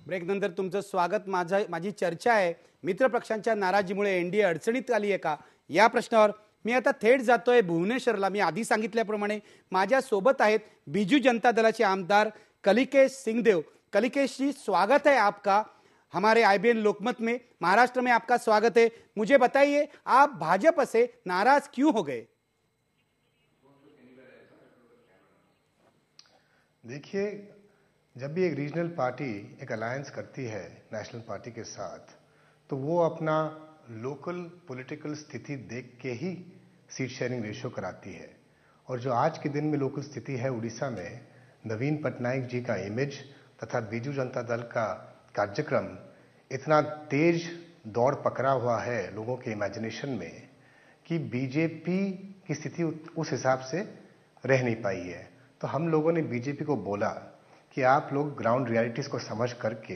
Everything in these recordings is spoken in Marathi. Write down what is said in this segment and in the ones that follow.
ब्रेकनंतर तुमचं स्वागत. माझी चर्चा आहे मित्रपक्षांच्या नाराजीमुळे एनडीए अडचणीत आली आहे का या प्रश्नावर. मी आता थेट जातोय भुवनेश्वरला. मी आधी सांगितल्याप्रमाणे माझ्या सोबत आहेत बिजू जनता दलाचे आमदार कलिकेश सिंगदेव. कलिकेश जी, स्वागत है आपका हमारे IBN लोकमत में. महाराष्ट्र में आपका स्वागत है. मुझे बताइए, आप भाजपा से नाराज क्यों हो गए? देखिए, जब भी एक रीजनल पार्टी एक अलायंस करती है नेशनल पार्टी के साथ, तो वो अपना लोकल पॉलिटिकल स्थिति देख के ही सीट शेयरिंग रेशियो कराती है. और जो आज के दिन में लोकल स्थिति है उड़ीसा में, नवीन पटनायक जी का इमेज तथा बीजू जनता दल का कार्यक्रम इतना तेज दौड़ पकड़ा हुआ है लोगों के इमेजिनेशन में कि बीजेपी की स्थिति उस हिसाब से रह नहीं पाई है. तो हम लोगों ने बीजेपी को बोला कि आप लोग ग्राउंड रियलिटीज को समझ करके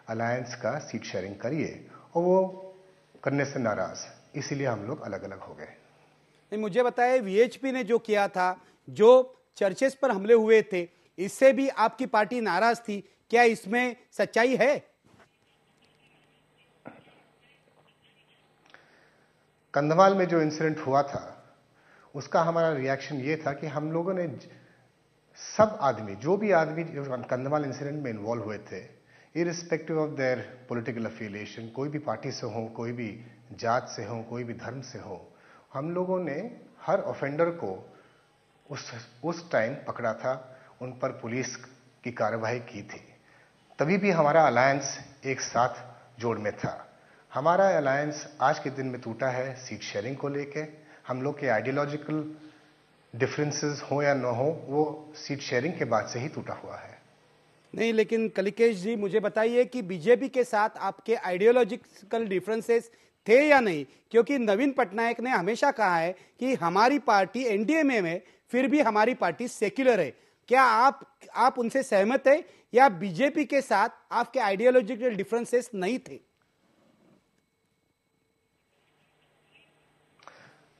अलायंस का सीट शेयरिंग करिए, और वो करने से नाराज, इसीलिए हम लोग अलग अलग हो गए. मुझे बताए, VHP ने जो किया था, जो चर्चेस पर हमले हुए थे, इससे भी आपकी पार्टी नाराज थी. क्या इसमें सच्चाई है? कंधमाल में जो इंसिडेंट हुआ था उसका हमारा रिएक्शन ये था कि हम लोगों ने सब आदमी, जो भी आदमी जो कंधमाल इंसिडेंट में इन्वॉल्व हुए थे, irrespective of their political affiliation, कोई भी पार्टी से हो, कोई भी जात से हो, कोई भी धर्म से हो, हम लोगों ने हर ऑफेंडर को उस टाइम पकड़ा था, उन पर पुलिस की कार्रवाई की थी. तभी भी हमारा अलायंस एक साथ जोड़ में था. हमारा अलायंस आज के दिन में टूटा है सीट शेयरिंग को लेके. हम लोग के आइडियोलॉजिकल डिफरेंसेस हो या न हो, वो सीट शेयरिंग के बाद से ही टूटा हुआ है. नहीं, लेकिन कलिकेश जी, मुझे बताइए कि बीजेपी के साथ आपके आइडियोलॉजिकल डिफरेंसेस थे या नहीं? क्योंकि नवीन पटनायक ने हमेशा कहा है कि हमारी पार्टी एनडीए में फिर भी हमारी पार्टी सेक्युलर है. क्या आप उनसे सहमत है, या बीजेपी के साथ आपके आइडियोलॉजिकल डिफरेंसेस नहीं थे?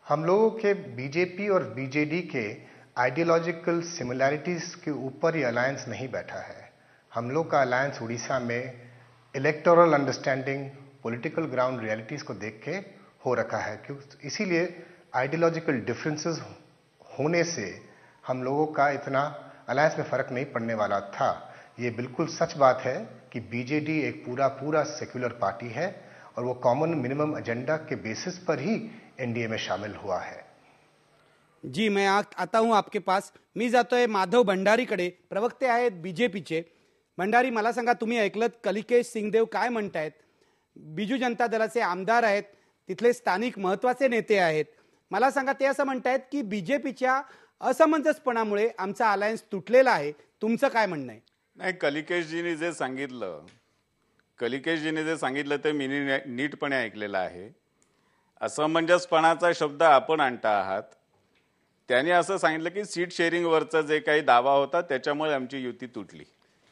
हम लोगों के बीजेपी और बीजेडी के आइडियोलॉजिकल सिमिलैरिटीज के ऊपर ये अलायंस नहीं बैठा है. हम लोग का अलायंस उड़ीसा में electoral understanding, political ground realities को देख के हो रखा है. क्योंकि इसीलिए आइडियोलॉजिकल डिफरेंसेस होने से हम लोगों का इतना अलायंस में फर्क नहीं पड़ने वाला था. ये बिल्कुल सच बात है कि बीजेडी एक पूरा सेक्युलर पार्टी है, और वो कॉमन मिनिमम एजेंडा के बेसिस पर ही एनडीए में शामिल हुआ है. जी, मैं आता हूं आपके पास. मी जातोय माधव भंडारीकडे, प्रवक्ते आहेत बीजेपीचे. भंडारी, मला सांगा, तुम्ही ऐकलत कलिकेश सिंगदेव काय म्हणतायत. बिजू जनता दलाचे आमदार आहेत, तिथले स्थानिक महत्वाचे नेते आहेत. मला सांगा, ते असं म्हणतायत की बीजेपीच्या असमंजसपणामुळे आमचा अलायन्स तुटलेला आहे. तुमचं काय म्हणणं आहे? नाही, कलिकेशजीने जे सांगितलं ते मी नीटपणे ऐकलेलं आहे. असमंजसपणाचा शब्द आपण आणता आहात. त्यांनी असं सांगितलं की सीट शेअरिंगवरचा जे काही दावा होता त्याच्यामुळे आमची युती तुटली.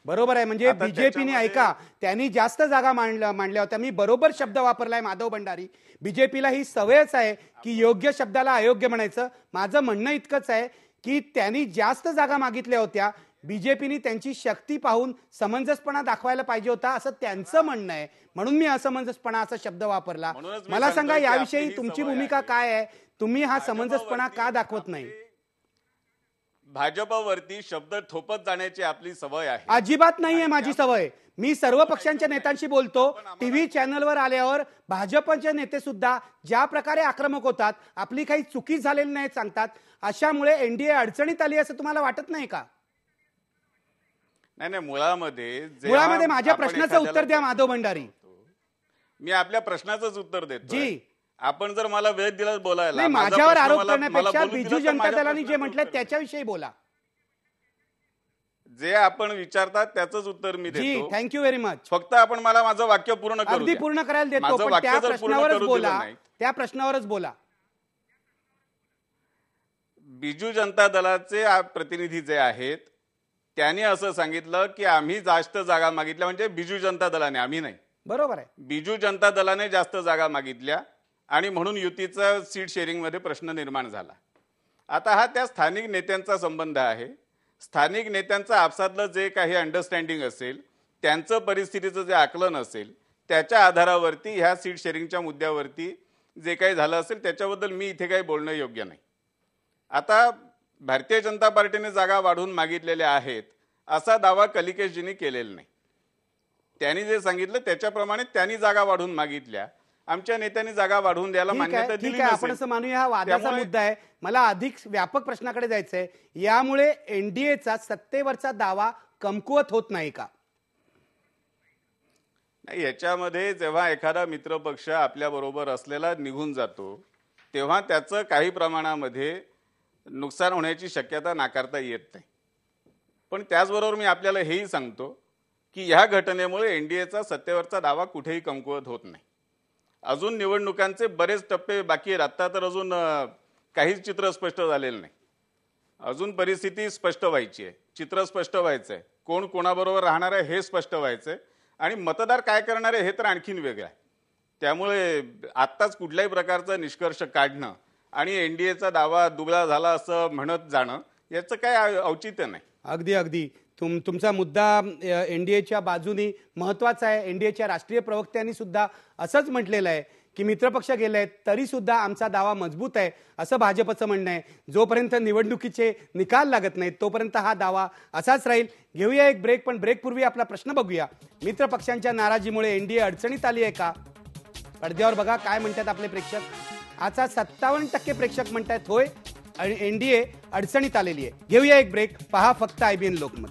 बरोबर आहे. म्हणजे बीजेपीने, ऐका, त्यांनी जास्त जागा मांडल्या होत्या. मी बरोबर शब्द वापरलाय माधव भंडारी. बीजेपीला ही सवयच आहे की योग्य शब्दाला अयोग्य म्हणायचं. माझं म्हणणं इतकंच आहे की त्यांनी जास्त जागा मागितल्या होत्या. बीजेपीने त्यांची शक्ती पाहून समंजसपणा दाखवायला पाहिजे होता, असं त्यांचं म्हणणं आहे. म्हणून मी असमंजसपणा असा शब्द वापरला. मला सांगा, याविषयी तुमची भूमिका काय आहे? तुम्ही हा समंजसपणा का दाखवत नाही? भाजपवरती शब्द थोपत जाण्याची आपली सवय आहे. अजिबात नाहीये माझी सवय. मी सर्व पक्षांच्या नेत्यांशी बोलतो. टीव्ही चॅनलवर आल्यावर भाजपचे नेते सुद्धा ज्या प्रकारे आक्रमक होतात, आपली काही चुकी झालेली नाही सांगतात, अशामुळे एनडीए अडचणीत आली असं तुम्हाला वाटत नाही का? नाही, मुळामध्ये माझ्या प्रश्नाचं उत्तर द्या माधव भंडारी. मी आपल्या प्रश्नाचंच उत्तर देतो. जी, आपण जर मला वेळ दिला बोलायला, माझ्यावर आरोप करण्यापेक्षा बिजू जनता दलाने जे म्हटलं त्याच्याविषयी बोला. जे आपण विचारतात त्याचंच उत्तर मी देतो. जी, थँक्यू व्हेरी मच. फक्त आपण मला माझं वाक्य पूर्ण करू अगदी पूर्ण करायला देतो, पण त्या प्रश्नावरच बोला. त्या प्रश्नावरच बोला. बिजू जनता दलाचे प्रतिनिधी जे आहेत त्यांनी असं सांगितलं की आम्ही जास्त जागा मागितल्या, म्हणजे बिजू जनता दलाने, आम्ही नाही. बरोबर आहे. बिजू जनता दलाने जास्त जागा मागितल्या आणि म्हणून युतीचा सीट शेअरिंग मध्ये प्रश्न निर्माण झाला. आता हा त्या स्थानिक नेत्यांचा संबंध आहे. स्थानिक नेत्यांचा आपसातलं जे काही अंडरस्टँडिंग असेल त्यांचं परिस्थितीचं जे आकलन असेल त्याच्या आधारावरती ह्या सीट शेअरिंगच्या मुद्द्यावरती जे काही झालं असेल त्याच्याबद्दल मी इथे काही बोलणं योग्य नाही. आता भारतीय जनता पार्टीने जागा वाढवून मागितलेल्या आहेत असा दावा कलिकेशजींनी केलेला नाही. त्यांनी जे सांगितलं त्याच्याप्रमाणे त्यांनी जागा वाढवून मागितल्या. आमच्या नेत्यांनी जागा वाढवून द्यायला मान्यता दिली ठीक आहे, आपण नसेल. असं मानूया, हा वादाचा त्यामुळे- मुद्दा आहे. मला अधिक व्यापक प्रश्नाकडे जायचंय. यामुळे एनडीएचा सत्तेवरचा दावा कमकुवत होत नाही का? नाही, याच्यामध्ये जेव्हा एखादा मित्रपक्ष आपल्या बरोबर असलेला निघून जातो तेव्हा त्याचं काही प्रमाणामध्ये नुकसान होण्याची शक्यता नाकारता येत नाही. पण त्याचबरोबर मी आपल्याला हेही सांगतो की ह्या घटनेमुळे एनडीएचा सत्तेवरचा दावा कुठेही कमकुवत होत नाही. अजून निवडणुकांचे बरेच टप्पे बाकी आहेत. आत्ता तर अजून काहीच चित्र स्पष्ट झालेलं नाही. अजून परिस्थिती स्पष्ट व्हायची आहे, चित्र स्पष्ट व्हायचं आहे, कोण कोणाबरोबर राहणार आहे हे स्पष्ट व्हायचं आहे आणि मतदार काय करणार आहे हे तर आणखीन वेगळं आहे. त्यामुळे आत्ताच कुठल्याही प्रकारचा निष्कर्ष काढणं आणि एनडीएचा दावा दुबळा झाला असं म्हणत जाणं याचं काय औचित्य नाही. अगदी अगदी तुमचा मुद्दा एनडीएच्या बाजूनी महत्वाचा आहे. एनडीएच्या राष्ट्रीय प्रवक्त्यांनी सुद्धा असंच म्हटलेलं आहे की मित्रपक्ष गेले आहेत तरी सुद्धा आमचा दावा मजबूत आहे असं भाजपचं म्हणणं आहे. जोपर्यंत निवडणुकीचे निकाल लागत नाहीत तोपर्यंत हा दावा असाच राहील. घेऊया एक ब्रेक, पण ब्रेकपूर्वी आपला प्रश्न बघूया. मित्रपक्षांच्या नाराजीमुळे एनडीए अडचणीत आली आहे का? पडद्यावर बघा काय म्हणतात आपले प्रेक्षक. आता 57% प्रेक्षक म्हणतात होय आणि एनडीए अडचणीत आलेली आहे. घेऊया एक ब्रेक, पहा फक्त IBN लोकमत.